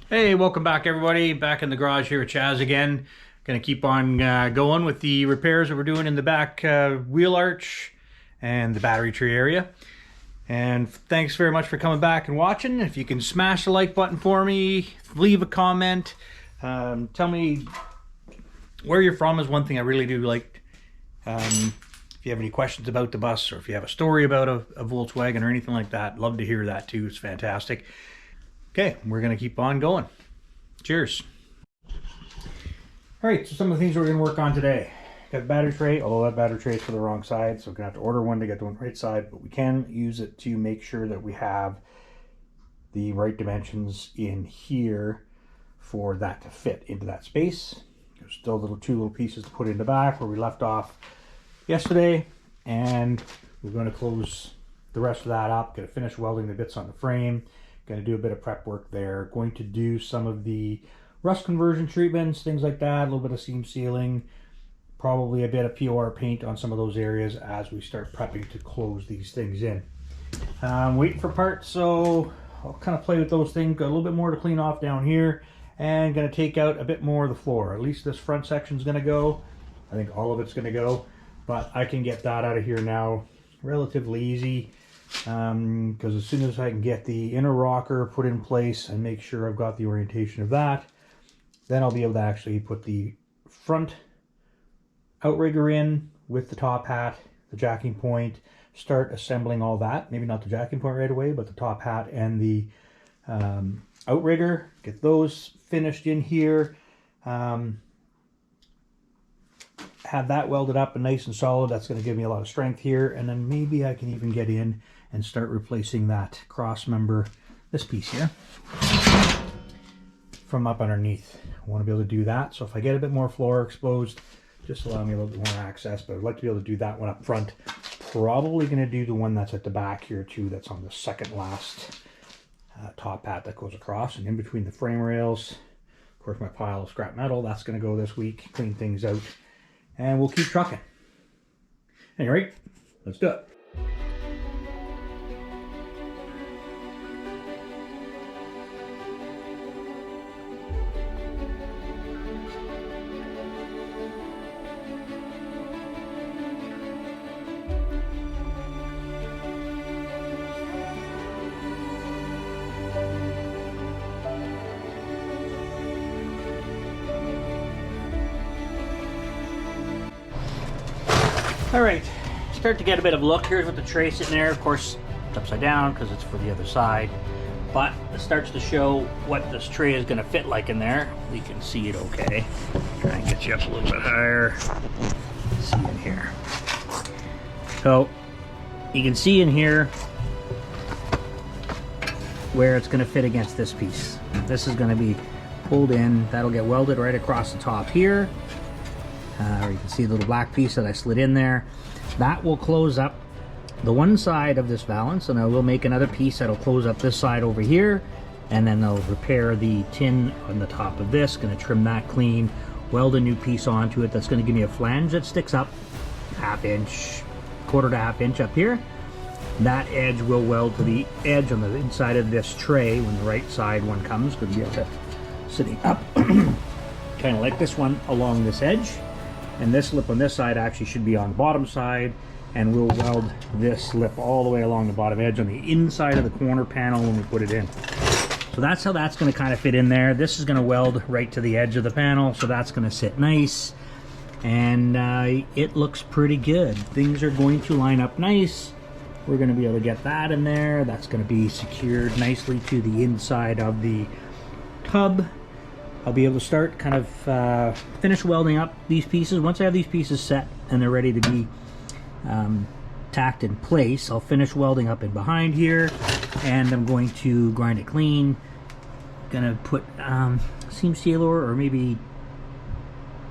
Hey, welcome back everybody. Back in the garage here with Chaz again. Gonna keep on going with the repairs that we're doing in the back wheel arch and the battery tree area. And thanks very much for coming back and watching. If you can smash the like button for me, leave a comment, tell me where you're from is one thing I really do like. If you have any questions about the bus, or if you have a story about a Volkswagen or anything like that, love to hear that too. It's fantastic. Okay, we're gonna keep on going. Cheers. All right, so some of the things we're gonna work on today. Got the battery tray, although that battery tray is for the wrong side, so we're gonna have to order one to get the one right side, but we can use it to make sure that we have the right dimensions in here for that to fit into that space. There's still two little pieces to put in the back where we left off yesterday, and we're gonna close the rest of that up, gonna finish welding the bits on the frame. Going to do a bit of prep work there. Going to do some of the rust conversion treatments, things like that. A little bit of seam sealing. Probably a bit of POR paint on some of those areas as we start prepping to close these things in. Waiting for parts, so I'll kind of play with those things. Got a little bit more to clean off down here. And going to take out a bit more of the floor. At least this front section is going to go. I think all of it's going to go. But I can get that out of here now relatively easy. Because as soon as I can get the inner rocker put in place and make sure I've got the orientation of that, then I'll be able to actually put the front outrigger in with the top hat, the jacking point, start assembling all that. Maybe not the jacking point right away, but the top hat and the outrigger, get those finished in here. Have that welded up and nice and solid. That's going to give me a lot of strength here, and then maybe I can even get in and start replacing that cross member, this piece here, from up underneath. I want to be able to do that, so if I get a bit more floor exposed, just allow me a little bit more access, but I'd like to be able to do that one up front. Probably going to do the one that's at the back here too, that's on the second last top hat that goes across and in between the frame rails. Of course, my pile of scrap metal, that's going to go this week, clean things out, and we'll keep trucking. Anyway, let's do it. All right, start to get a bit of a look. Here's what the tray sitting there. Of course, it's upside down because it's for the other side, but it starts to show what this tray is going to fit like in there. We can see it okay. Try and get you up a little bit higher. See in here. So you can see in here where it's going to fit against this piece. This is going to be pulled in. That'll get welded right across the top here. Or you can see the little black piece that I slid in there. That will close up the one side of this valance, and I will make another piece that'll close up this side over here, and then they'll repair the tin on the top of this. Going to trim that clean, weld a new piece onto it. That's going to give me a flange that sticks up ½ inch, quarter to ½ inch up here. That edge will weld to the edge on the inside of this tray when the right side one comes, because you have to sitting up kind of like this one along this edge. And this lip on this side actually should be on the bottom side, and we'll weld this lip all the way along the bottom edge on the inside of the corner panel when we put it in. So that's how that's going to kind of fit in there. This is going to weld right to the edge of the panel, so that's going to sit nice, and it looks pretty good. Things are going to line up nice. We're going to be able to get that in there. That's going to be secured nicely to the inside of the tub. I'll be able to start kind of finish welding up these pieces. Once I have these pieces set and they're ready to be tacked in place, I'll finish welding up in behind here, and I'm going to grind it clean. Gonna put seam sealer or maybe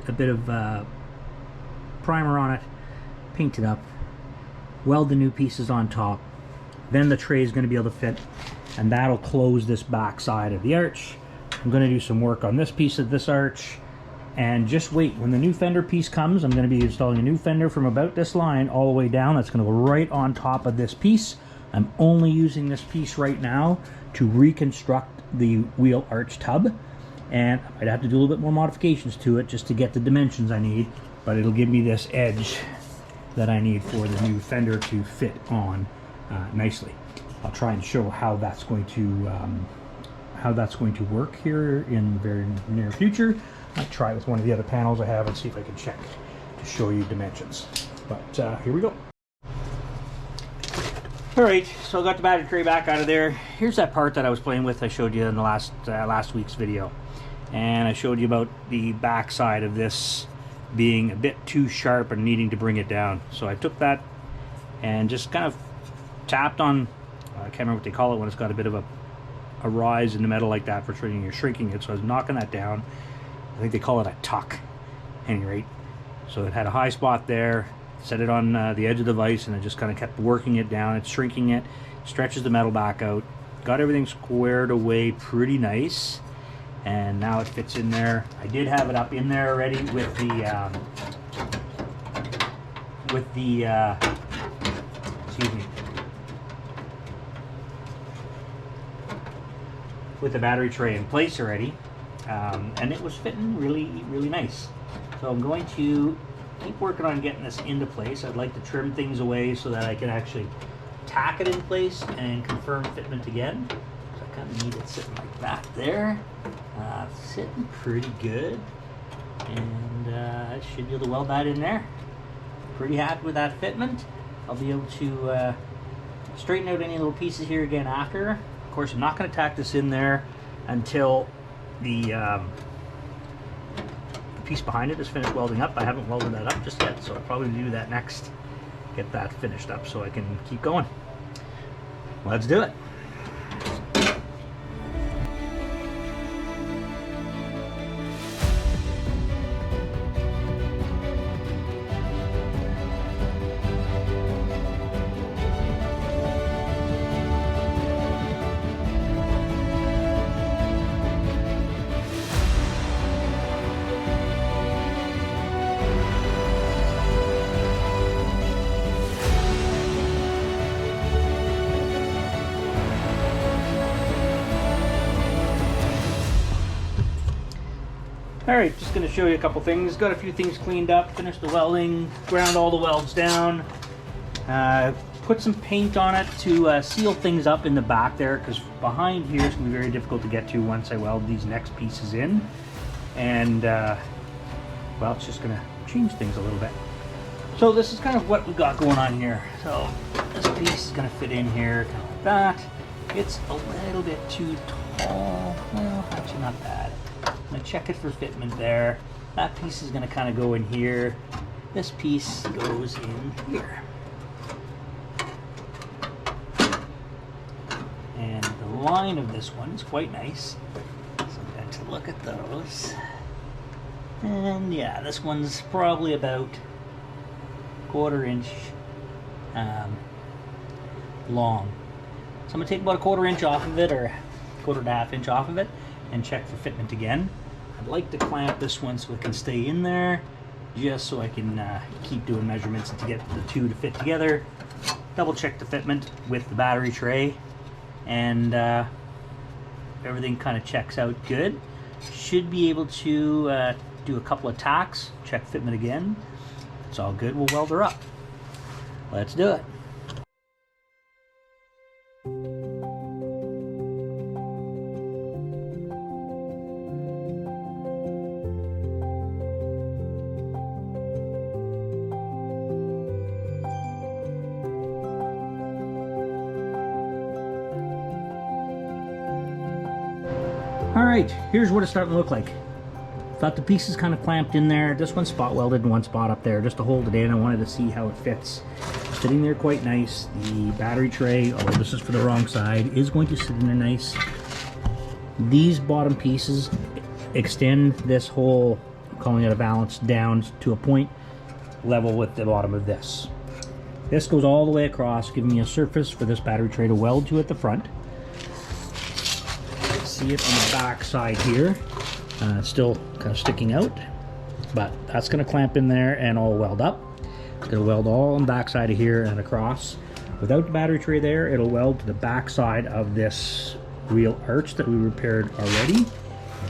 a bit of primer on it, paint it up, weld the new pieces on top. Then the tray is going to be able to fit, and that'll close this back side of the arch. I'm going to do some work on this piece of this arch, and just wait. When the new fender piece comes, I'm going to be installing a new fender from about this line all the way down. That's going to go right on top of this piece. I'm only using this piece right now to reconstruct the wheel arch tub, and I might have to do a little bit more modifications to it just to get the dimensions I need, but it'll give me this edge that I need for the new fender to fit on nicely. I'll try and show how that's going to work here in the very near future. I might try it with one of the other panels I have and see if I can check to show you dimensions. But here we go. Alright, so I got the battery tray back out of there. Here's that part that I was playing with. I showed you in the last week's video. And I showed you about the back side of this being a bit too sharp and needing to bring it down. So I took that and just kind of tapped on, I can't remember what they call it when it's got a bit of a rise in the metal like that for shrinking it. So I was knocking that down. I think they call it a tuck, at any rate. So it had a high spot there. Set it on the edge of the vise, and I just kind of kept working it down. It's shrinking it, stretches the metal back out. Got everything squared away pretty nice, and now it fits in there. I did have it up in there already with the excuse me, with the battery tray in place already, and it was fitting really nice. So I'm going to keep working on getting this into place. I'd like to trim things away so that I can actually tack it in place and confirm fitment again. So I kind of need it sitting like that there. Sitting pretty good, and I should be able to weld that in there. Pretty happy with that fitment. I'll be able to straighten out any little pieces here again after. Of course, I'm not going to tack this in there until the piece behind it is finished welding up. I haven't welded that up just yet, so I'll probably do that next. Get that finished up so I can keep going. Let's do it. Alright, just going to show you a couple things. Got a few things cleaned up, finished the welding, ground all the welds down, put some paint on it to seal things up in the back there, because behind here is going to be very difficult to get to once I weld these next pieces in. And, well, it's just going to change things a little bit. So this is kind of what we got going on here. So this piece is going to fit in here, kind of like that. It's a little bit too tall. Well, actually not bad. I'm going to check it for fitment there. That piece is going to kind of go in here. This piece goes in here. And the line of this one is quite nice. So I'm going to look at those. And yeah, this one's probably about 1/4 inch long. So I'm going to take about 1/4 inch off of it, or 1/4 inch off of it, and check for fitment again. I'd like to clamp this one so it can stay in there, just so I can keep doing measurements to get the two to fit together. Double check the fitment with the battery tray, and everything kind of checks out good. Should be able to do a couple of tacks, check fitment again. If it's all good, we'll weld her up. Let's do it. Alright, here's what it's starting to look like. Got the pieces kind of clamped in there. This one's spot welded in one spot up there just to hold it in. I wanted to see how it fits. It's sitting there quite nice. The battery tray, although this is for the wrong side, is going to sit in there nice. These bottom pieces extend this whole, I'm calling it a valance, down to a point level with the bottom of this. This goes all the way across, giving me a surface for this battery tray to weld to at the front. See it on the back side here. It's still kind of sticking out, but that's going to clamp in there and all weld up. It's going to weld all on the back side of here and across. Without the battery tray there, it'll weld to the back side of this wheel arch that we repaired already,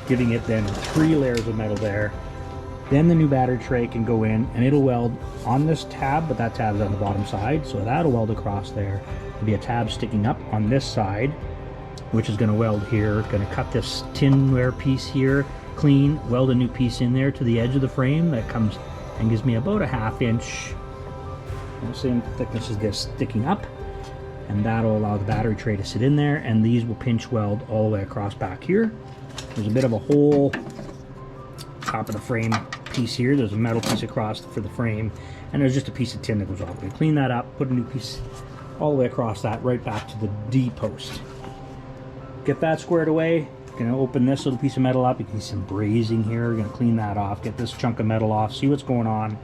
giving it then 3 layers of metal there. Then the new battery tray can go in and it'll weld on this tab, but that tab's on the bottom side, so that'll weld across there. There'll be a tab sticking up on this side, which is going to weld here. Going to cut this tinware piece here clean, weld a new piece in there to the edge of the frame that comes and gives me about a 1/2 inch, same thickness as this, sticking up, and that'll allow the battery tray to sit in there, and these will pinch weld all the way across back here. There's a bit of a hole top of the frame piece here. There's a metal piece across for the frame, and there's just a piece of tin that goes off. We clean that up, put a new piece all the way across that, right back to the D post. Get that squared away. Gonna open this little piece of metal up. You can see some brazing here. We're gonna clean that off, get this chunk of metal off, see what's going on,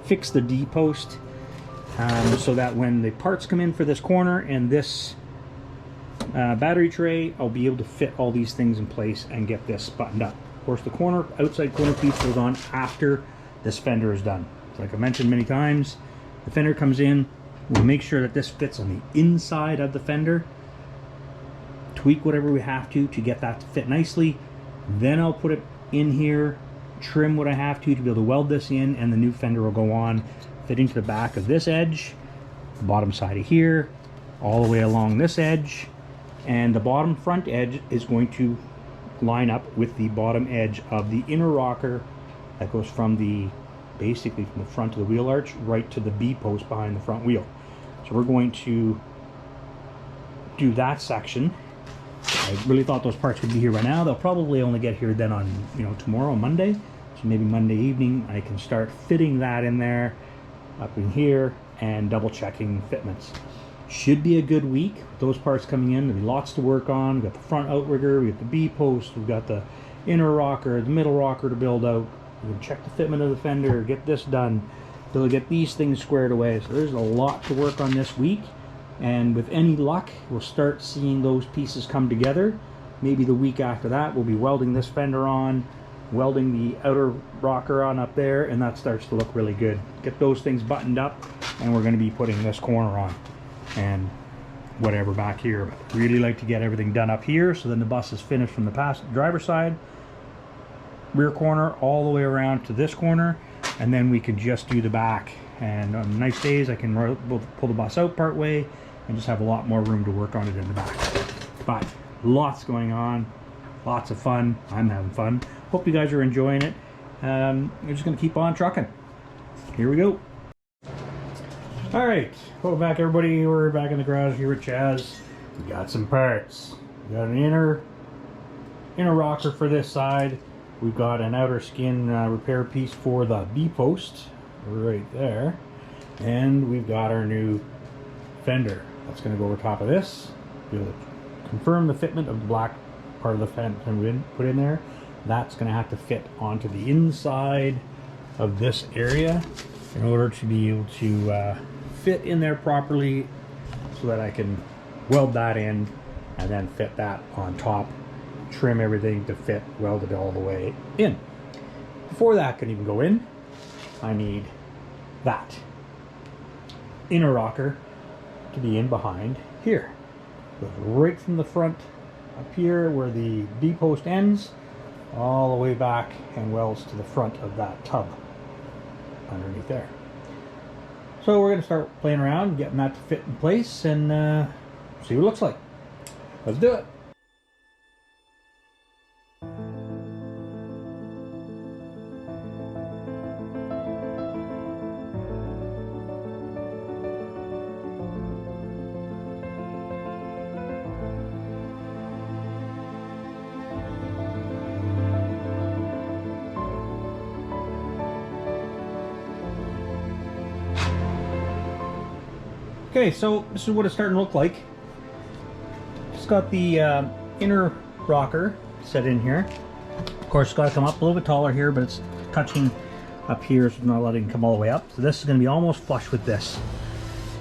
fix the D post, so that when the parts come in for this corner and this battery tray, I'll be able to fit all these things in place and get this buttoned up. Of course, the outside corner piece goes on after this fender is done. Like I mentioned many times, the fender comes in, we'll make sure that this fits on the inside of the fender, tweak whatever we have to get that to fit nicely. Then I'll put it in here, trim what I have to be able to weld this in, and the new fender will go on, fitting to the back of this edge, the bottom side of here, all the way along this edge, and the bottom front edge is going to line up with the bottom edge of the inner rocker that goes from basically from the front of the wheel arch right to the B post behind the front wheel. So we're going to do that section. I really thought those parts would be here right now. They'll probably only get here then on, tomorrow, Monday. So maybe Monday evening I can start fitting that in there, up in here, and double checking fitments. Should be a good week with those parts coming in. There'll be lots to work on. We've got the front outrigger, we've got the B post, we've got the inner rocker, the middle rocker to build out. We're gonna check the fitment of the fender, get this done. We'll get these things squared away. So there's a lot to work on this week. And with any luck, we'll start seeing those pieces come together. Maybe the week after that, we'll be welding this fender on, welding the outer rocker on up there, and that starts to look really good. Get those things buttoned up, and we're going to be putting this corner on and whatever back here. But really like to get everything done up here, so then the bus is finished from the driver's side, rear corner, all the way around to this corner, and then we can just do the back. And on nice days, I can pull the bus out part way and just have a lot more room to work on it in the back. But lots going on, lots of fun. I'm having fun. Hope you guys are enjoying it. We're just gonna keep on trucking. Here we go. All right, welcome back everybody. We're back in the garage here with Chaz. We got some parts. We got an inner rocker for this side. We've got an outer skin repair piece for the B post right there, and we've got our new fender that's going to go over top of this. Be able to confirm the fitment of the black part of the fender we put in there. That's going to have to fit onto the inside of this area in order to be able to fit in there properly, so that I can weld that in and then fit that on top, trim everything to fit, weld it all the way in. Before that can even go in, I need that inner rocker to be in behind here. Goes right from the front up here where the B post ends, all the way back and welds to the front of that tub underneath there. So we're going to start playing around, getting that to fit in place, and see what it looks like. Let's do it. Okay, so this is what it's starting to look like. Just got the inner rocker set in here. Of course, it's got to come up a little bit taller here, but it's touching up here, so it's not letting it come all the way up. So this is going to be almost flush with this.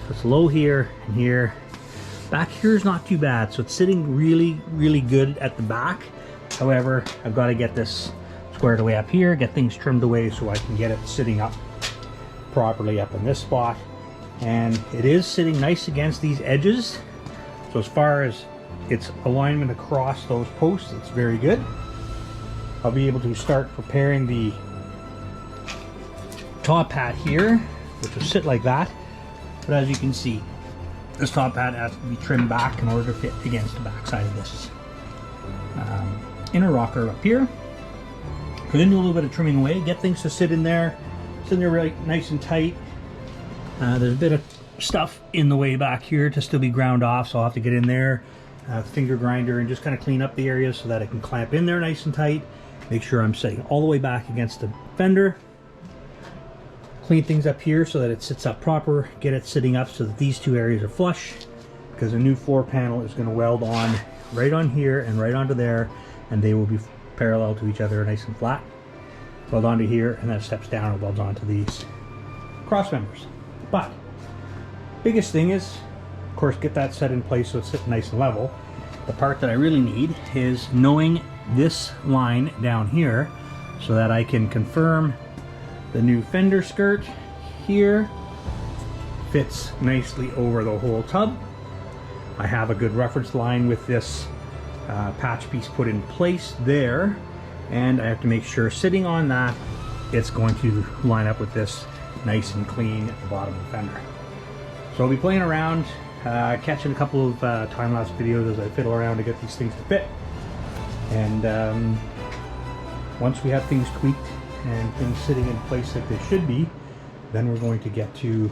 So it's low here and here. Back here is not too bad, so it's sitting really, really good at the back. However, I've got to get this squared away up here, get things trimmed away so I can get it sitting up properly up in this spot. And it is sitting nice against these edges, so as far as its alignment across those posts. It's very good. I'll be able to start preparing the top hat here, which will sit like that. But as you can see, this top hat has to be trimmed back in order to fit against the back side of this inner rocker up here. We're going to do a little bit of trimming away, get things to sit in there really nice and tight. There's a bit of stuff in the way back here to still be ground off, so I'll have to get in there, finger grinder, and just kind of clean up the areas so that I can clamp in there nice and tight. Make sure I'm sitting all the way back against the fender. Clean things up here so that it sits up proper. Get it sitting up so that these two areas are flush, because a new floor panel is going to weld on right on here and right onto there, and they will be parallel to each other, nice and flat. Weld onto here, and then it steps down and welds onto these cross members. But biggest thing is, of course, get that set in place so it's sitting nice and level. The part that I really need is knowing this line down here so that I can confirm the new fender skirt here fits nicely over the whole tub. I have a good reference line with this patch piece put in place there, and I have to make sure sitting on that it's going to line up with this nice and clean at the bottom of the fender. So I'll be playing around, catching a couple of time-lapse videos as I fiddle around to get these things to fit. And once we have things tweaked and things sitting in place like they should be, then we're going to get to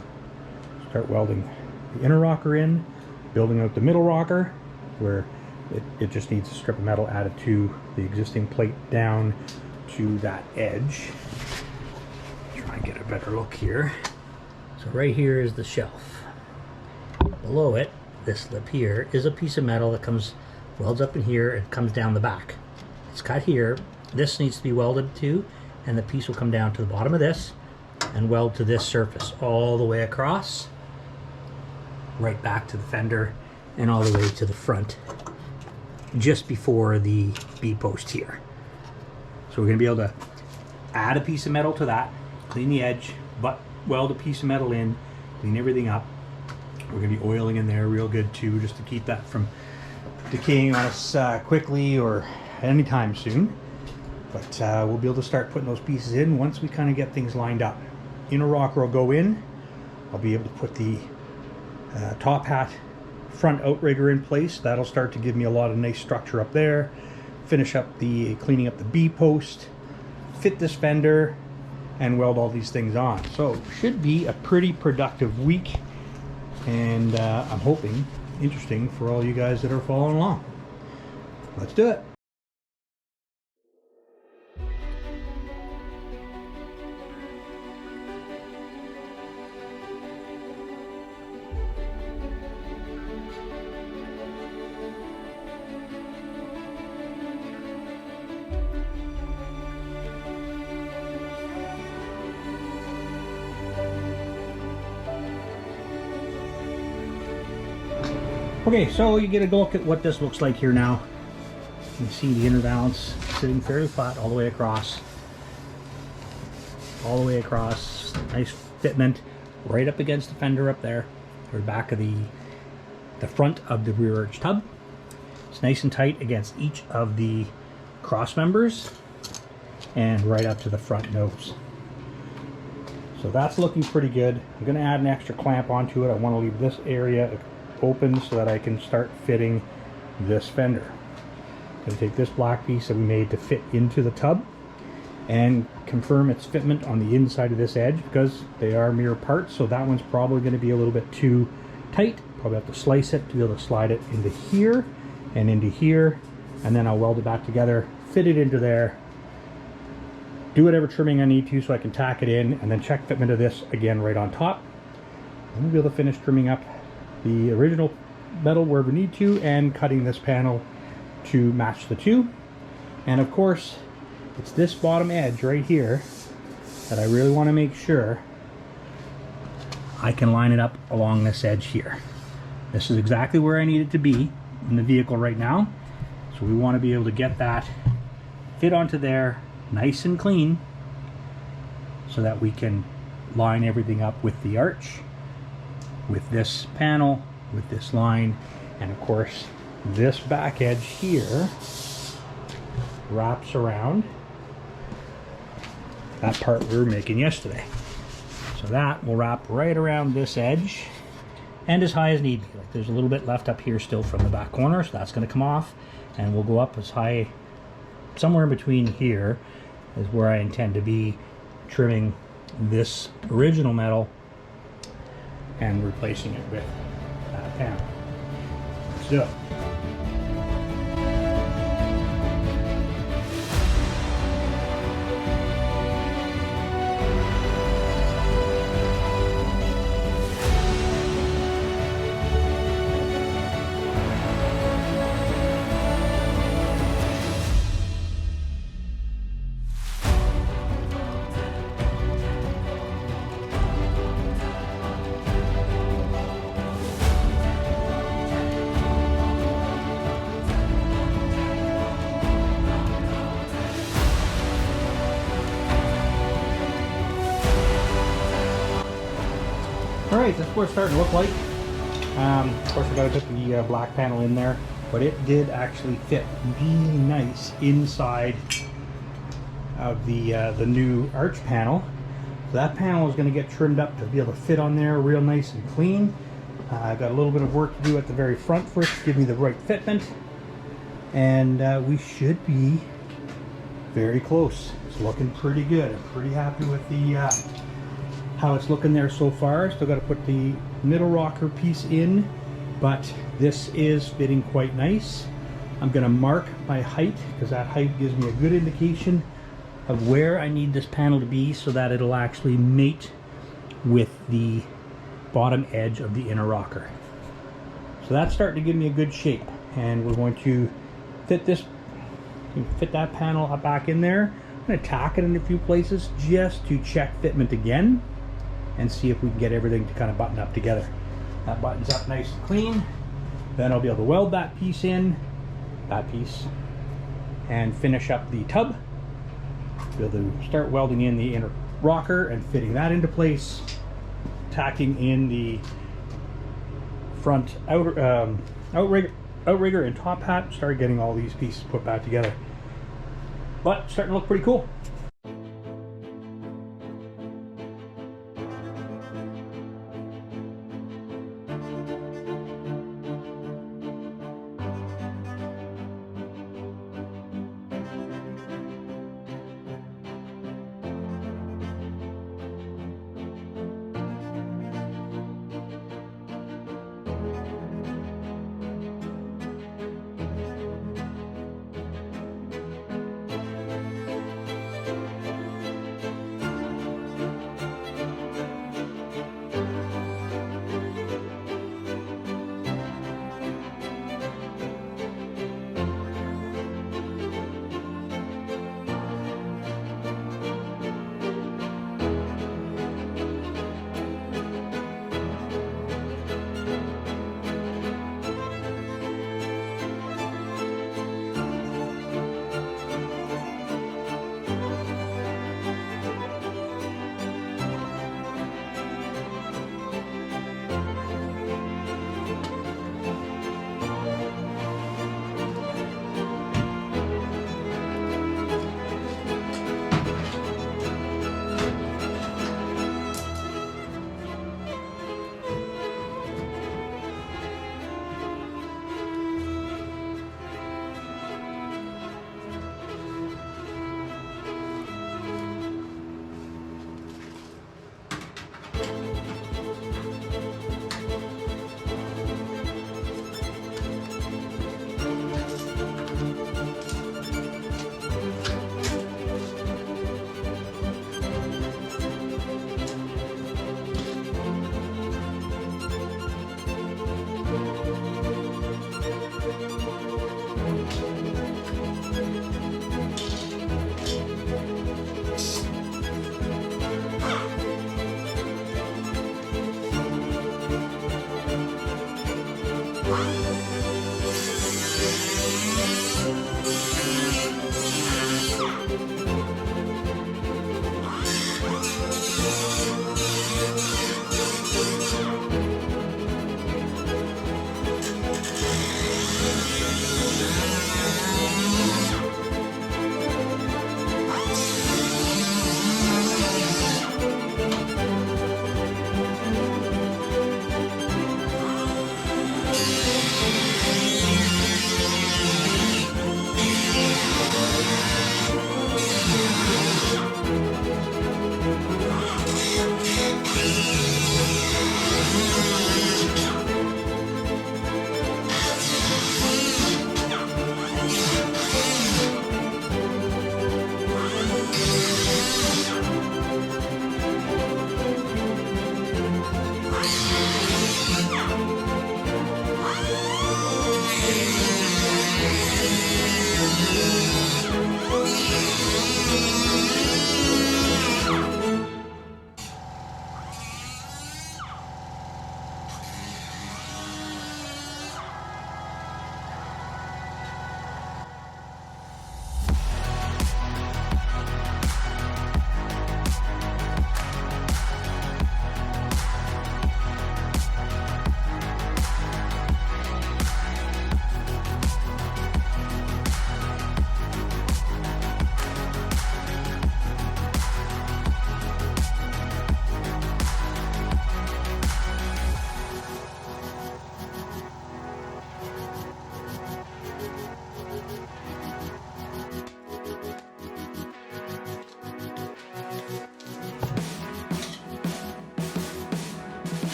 start welding the inner rocker in, building out the middle rocker, where it just needs a strip of metal added to the existing plate down to that edge. Try and get a better look here. So right here is the shelf. Below it, this lip here, is a piece of metal that welds up in here and comes down the back. It's cut here. This needs to be welded to, and the piece will come down to the bottom of this and weld to this surface all the way across, right back to the fender and all the way to the front, just before the B-post here. So we're going to be able to add a piece of metal to that, clean the edge, but weld a piece of metal in, clean everything up. We're going to be oiling in there real good too, just to keep that from decaying on us quickly or anytime soon. But we'll be able to start putting those pieces in once we kind of get things lined up. Inner rocker will go in. I'll be able to put the top hat front outrigger in place. That'll start to give me a lot of nice structure up there. Finish up cleaning up the B-post, fit this fender, and weld all these things on. So should be a pretty productive week, and I'm hoping interesting for all you guys that are following along. Let's do it. Okay, so you get a look at what this looks like here now. You can see the inner valance sitting fairly flat all the way across. All the way across. Nice fitment right up against the fender up there, or back of the front of the rear arch tub. It's nice and tight against each of the cross members and right up to the front nose. So that's looking pretty good. I'm going to add an extra clamp onto it. I want to leave this area open so that I can start fitting this fender. I'm going to take this black piece that we made to fit into the tub and confirm its fitment on the inside of this edge, because they are mirror parts, so that one's probably going to be a little bit too tight. Probably have to slice it to be able to slide it into here and into here, and then I'll weld it back together, fit it into there, do whatever trimming I need to so I can tack it in, and then check fitment of this again right on top. And we'll be able to finish trimming up the original metal where we need to, and cutting this panel to match the two. And of course, it's this bottom edge right here that I really want to make sure I can line it up along this edge here. This is exactly where I need it to be in the vehicle right now. So we want to be able to get that fit onto there nice and clean so that we can line everything up with the arch, with this panel, with this line, and of course this back edge here wraps around that part we were making yesterday. So that will wrap right around this edge and as high as need be. Like there's a little bit left up here still from the back corner, so that's going to come off, and we'll go up as high, somewhere in between here is where I intend to be trimming this original metal and replacing it with that panel. Let's do it. Alright, that's what it's starting to look like. Of course, I got to put the black panel in there, but it did actually fit really nice inside of the new arch panel. So that panel is going to get trimmed up to be able to fit on there real nice and clean. I've got a little bit of work to do at the very front first to give me the right fitment, and we should be very close. It's looking pretty good. I'm pretty happy with the how it's looking there so far. Still got to put the middle rocker piece in, but this is fitting quite nice. I'm going to mark my height because that height gives me a good indication of where I need this panel to be so that it'll actually mate with the bottom edge of the inner rocker. So that's starting to give me a good shape, and we're going to fit that panel up back in there. I'm going to tack it in a few places just to check fitment again and see if we can get everything to kind of button up together. That buttons up nice and clean. Then I'll be able to weld that piece in, and finish up the tub. Be able to start welding in the inner rocker and fitting that into place, tacking in the front outrigger and top hat, start getting all these pieces put back together. But starting to look pretty cool.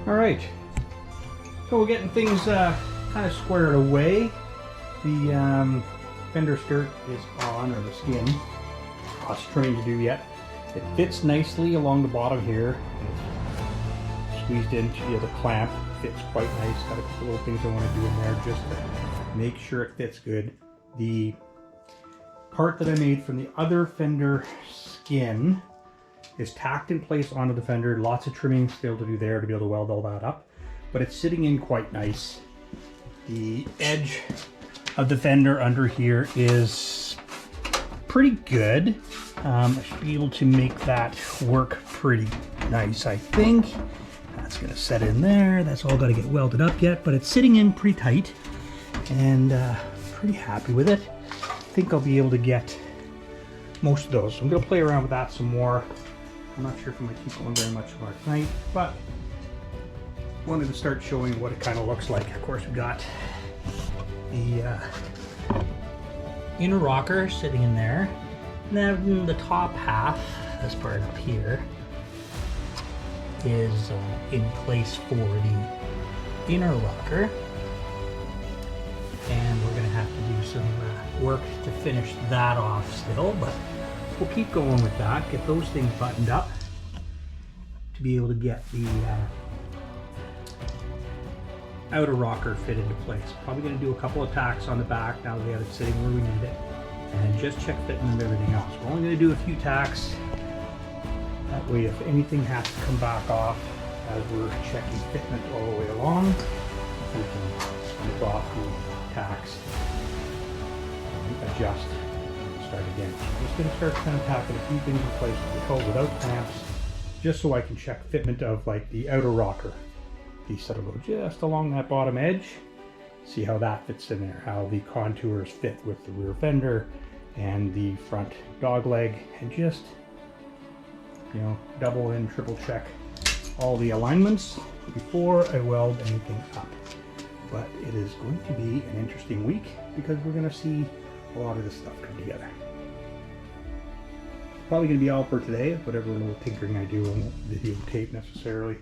All right, so we're getting things kind of squared away. The fender skirt is on, or the skin. Lots of trimming to do yet. It fits nicely along the bottom here. It's squeezed into the clamp. Fits quite nice. Got a couple little things I want to do in there just to make sure it fits good. The part that I made from the other fender skin is tacked in place onto the fender. Lots of trimming still to do there to be able to weld all that up, but it's sitting in quite nice. The edge of the fender under here is pretty good. I should be able to make that work pretty nice, I think. That's gonna set in there. That's all gotta get welded up yet, but it's sitting in pretty tight and pretty happy with it. I think I'll be able to get most of those. So I'm gonna play around with that some more. I'm not sure if I'm going to keep going very much more tonight, but wanted to start showing what it kind of looks like. Of course, we got the inner rocker sitting in there. And then the top half, this part up here, is in place for the inner rocker. And we're going to have to do some work to finish that off still, but we'll keep going with that, get those things buttoned up to be able to get the outer rocker fit into place. Probably going to do a couple of tacks on the back now that we have it sitting where we need it, and just check fitting of everything else. We're only going to do a few tacks. That way, if anything has to come back off as we're checking fitment all the way along, we can snip off the tacks and adjust. Start again. I'm just going to start kind of tacking a few things in place without clamps, just so I can check fitment of like the outer rocker piece that'll go just along that bottom edge. See how that fits in there, how the contours fit with the rear fender and the front dog leg, and just, you know, double and triple check all the alignments before I weld anything up. But it is going to be an interesting week because we're going to see a lot of this stuff come together. Probably going to be all for today, whatever little tinkering I do on the videotape necessarily,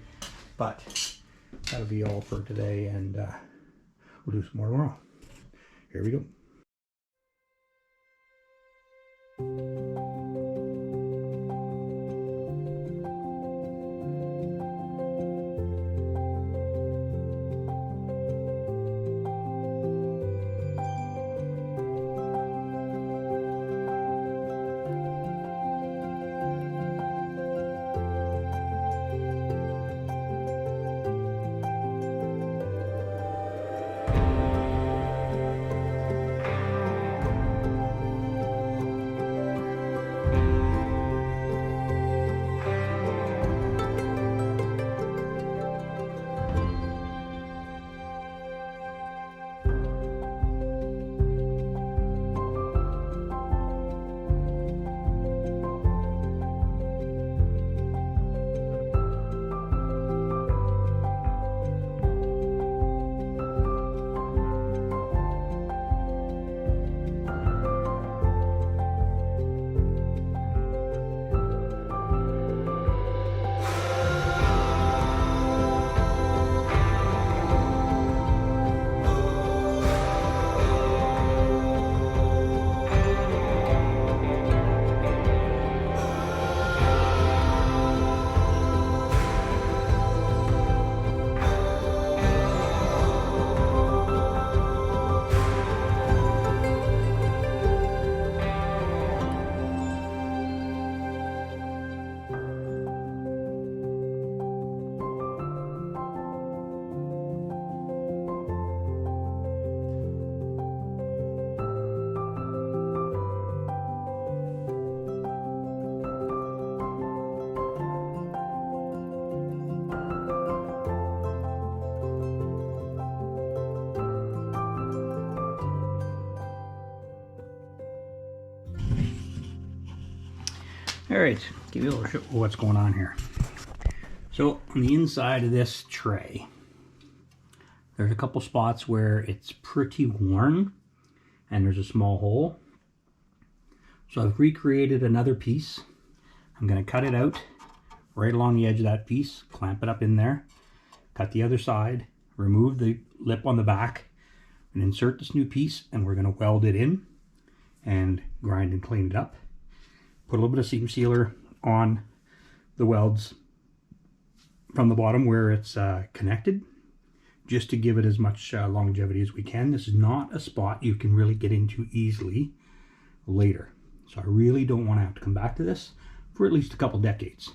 but that'll be all for today, and we'll do some more tomorrow. Here we go. All right, give you a little show of what's going on here. So on the inside of this tray, there's a couple spots where it's pretty worn and there's a small hole. So I've recreated another piece. I'm going to cut it out right along the edge of that piece, clamp it up in there, cut the other side, remove the lip on the back, and insert this new piece, and we're going to weld it in and grind and clean it up. Put a little bit of seam sealer on the welds from the bottom where it's connected, just to give it as much longevity as we can. This is not a spot you can really get into easily later. So I really don't want to have to come back to this for at least a couple decades.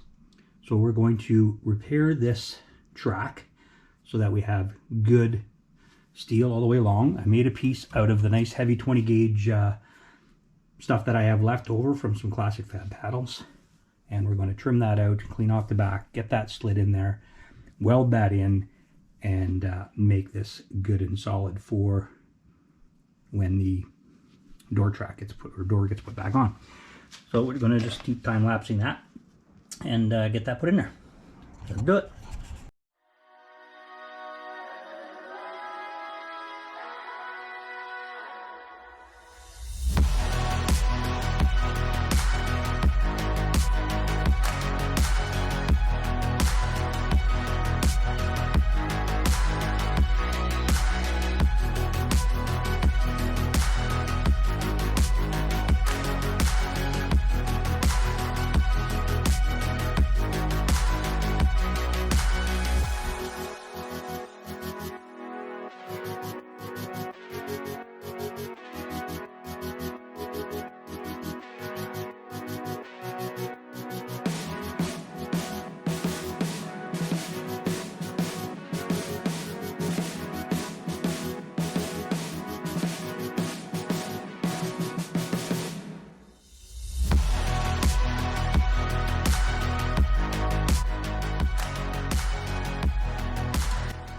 So we're going to repair this track so that we have good steel all the way along. I made a piece out of the nice heavy 20 gauge stuff that I have left over from some classic fab paddles. And we're going to trim that out, clean off the back, get that slid in there, weld that in, and make this good and solid for when the door track gets put, or door gets put back on. So we're going to just keep time lapsing that and get that put in there. Let's do it.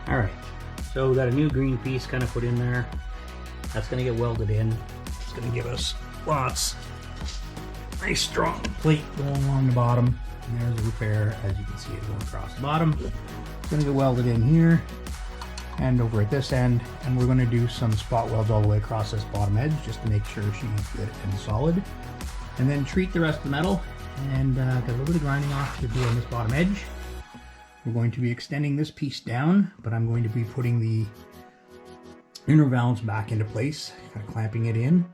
Alright, so we got a new green piece kind of put in there. That's going to get welded in. It's going to give us lots. Nice strong plate going along the bottom. And there's a repair, as you can see it going across the bottom. It's going to get welded in here and over at this end. And we're going to do some spot welds all the way across this bottom edge just to make sure she's good and solid. And then treat the rest of the metal and get a little bit of grinding off to do on this bottom edge. We're going to be extending this piece down, but I'm going to be putting the inner valves back into place, kind of clamping it in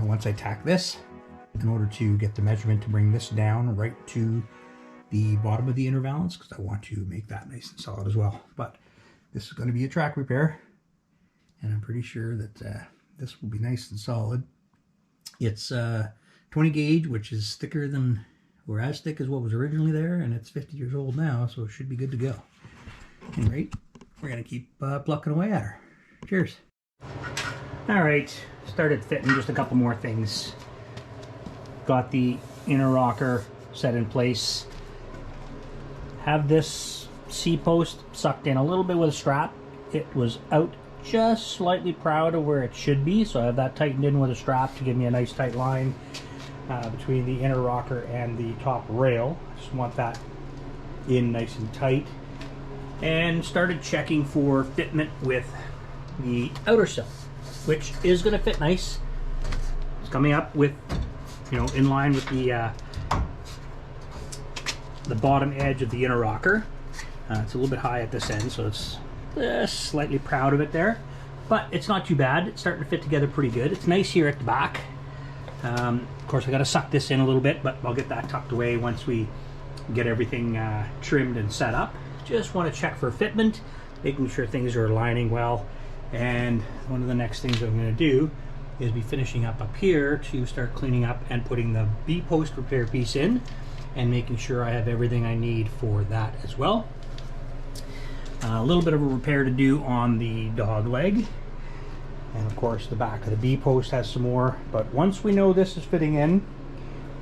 once I tack this, in order to get the measurement to bring this down right to the bottom of the inner valves, because I want to make that nice and solid as well. But this is going to be a track repair, and I'm pretty sure that this will be nice and solid. It's 20 gauge, which is thicker than, or as thick as what was originally there, and it's 50 years old now, so it should be good to go. At any rate, we're going to keep plucking away at her. Cheers. Alright, started fitting just a couple more things. Got the inner rocker set in place. Have this C-post sucked in a little bit with a strap. It was out just slightly proud of where it should be, so I have that tightened in with a strap to give me a nice tight line between the inner rocker and the top rail. Just want that in nice and tight. And started checking for fitment with the outer sill, which is going to fit nice. It's coming up with, you know, in line with the bottom edge of the inner rocker. It's a little bit high at this end, so it's slightly proud of it there, but it's not too bad. It's starting to fit together pretty good. It's nice here at the back. Of course, I got to suck this in a little bit, but I'll get that tucked away once we get everything trimmed and set up. Just want to check for fitment, making sure things are aligning well. And one of the next things I'm going to do is be finishing up here to start cleaning up and putting the B-post repair piece in and making sure I have everything I need for that as well. A little bit of a repair to do on the dog leg. And of course the back of the B-post has some more, but once we know this is fitting in,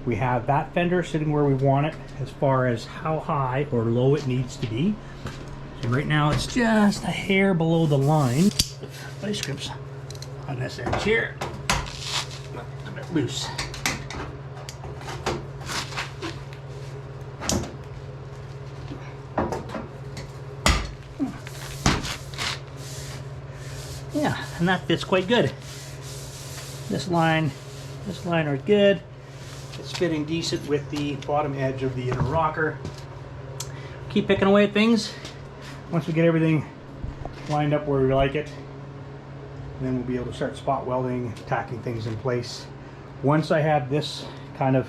we have that fender sitting where we want it as far as how high or low it needs to be. So right now it's just a hair below the line. Vice grips on this edge here, a bit loose. Yeah, and that fits quite good. This line are good. It's fitting decent with the bottom edge of the inner rocker. Keep picking away at things. Once we get everything lined up where we like it, then we'll be able to start spot welding, tacking things in place. Once I have this kind of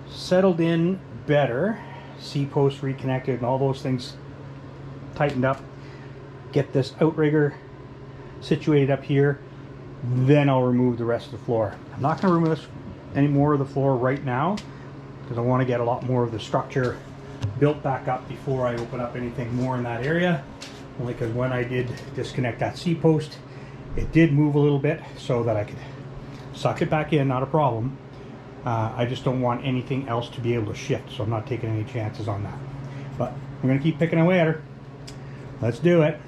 settled in better, C-post reconnected and all those things tightened up, get this outrigger situated up here, then I'll remove the rest of the floor. I'm not going to remove any more of the floor right now because I want to get a lot more of the structure built back up before I open up anything more in that area. Only because when I did disconnect that C-post, it did move a little bit so that I could suck it back in, not a problem. I just don't want anything else to be able to shift, so I'm not taking any chances on that. But I'm going to keep picking away at her. Let's do it.